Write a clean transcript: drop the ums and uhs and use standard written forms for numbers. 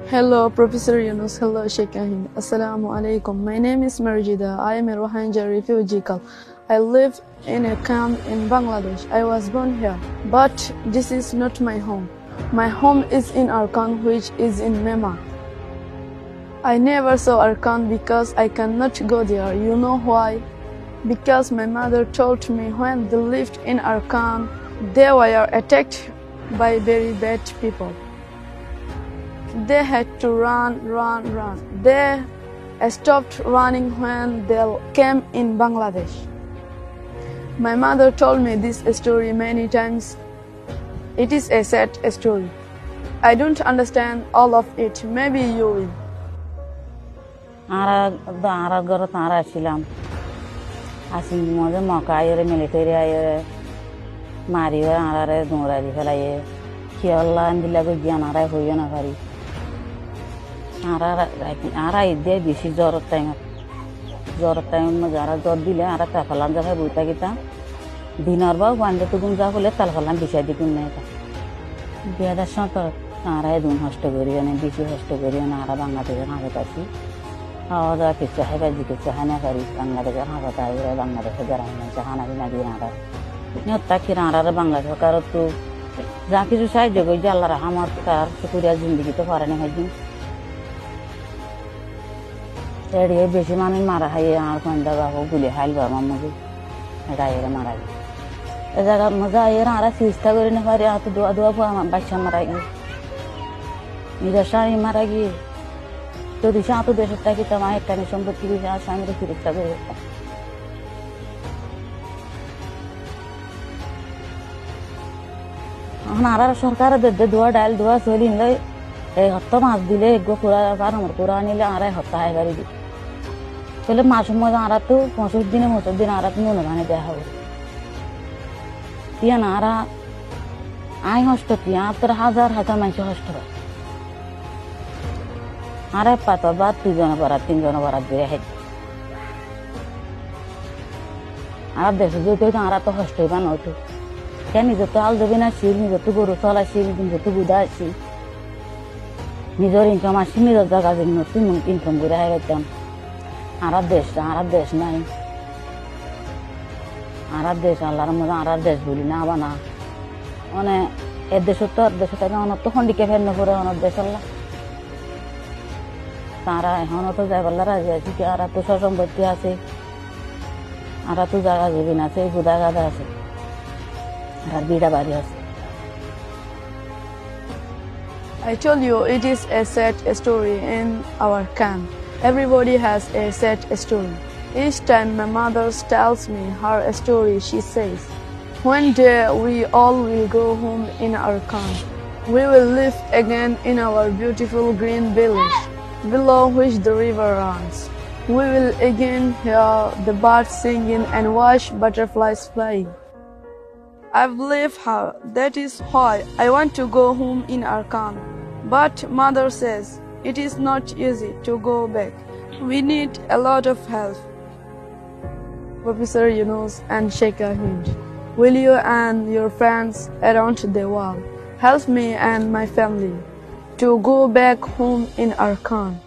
Hello, Professor Yunus. Hello, Sheikh Ahin. Assalamu alaikum. My name is Marjida. I am a Rohingya refugee girl. I live in a camp in Bangladesh. I was born here, but this is not my home. My home is in Arkan, which is in Myanmar. I never saw Arkan because I cannot go there. You know why? Because my mother told me when they lived in Arkan, they were attacked by very bad people. They had to run. They stopped running when they came in Bangladesh. My mother told me this story many times. It is a sad story. I don't understand all of it. Maybe you will. Ara garo tara silam. Asin moje moka ayere military ayere Mario ara dora di felaye. Ki Allah andila go gian ara hoyo na kari. Ara ide bisi jor time mazara jor dile ara ta falan jaga buta kita dinar ba wande to gum ja hole tal falan bisha dikun na ta biada satar ara dun host gori ne bisi host gori na ara Bangladesh ha ta si awa da ke chahe jike chahana kari Bangladesh ha ta ira Bangladesh gara na chahana na di ara ne ta ki ara Bangladesh karo to ja ki ju sai jogo jalla rahmat kar shukriya zindagi to farane haji Area Beshiman in Marahay are Kanda Guli Halva Mamu Raya Marai. As I got Mazayara sister in a varia to do a dua by Shamaragi. Neither Shari Maragi to the Shato de Takita my tension, but to the Shamri Kirita. Anara Shakara the Dua Dal Dua Solin a Thomas delay go Kura Varam Kuranilla Ara Hotai. Pele macho mo ara to 5 din mo to din ara to no gane deha ho tiya nara ai hosto tiya 1000 hata manche hosto ara pato ba 3 jona barat dire he ara deso jo to ara to hosto ba no to kani jo to al debi na sil ni jo to goro sala sil din jo to buda sil ni jor income asimi jo jaga din no tin income gura he gatam Aradesh nai Aradesh Allah Ramadan Aradesh bulina bana one edeshotar deshotar ono to hondi ke fenno pore ono desalla tara ono to jai ballara je ki ara to sosomboti ase ara to jaga jebina se budaga da ase ar bida bari ase I told you it is a sad story in our camp. Everybody has a sad story. Each time my mother tells me her story, she says, one day we all will go home in our camp. We will live again in our beautiful green village, below which the river runs. We will again hear the birds singing and watch butterflies flying. I've lived here. That is why I want to go home in our camp. But mother says, it is not easy to go back. We need a lot of help. Professor Yunus and Sheikh Ahin, will you and your friends around the world help me and my family to go back home in Arkan?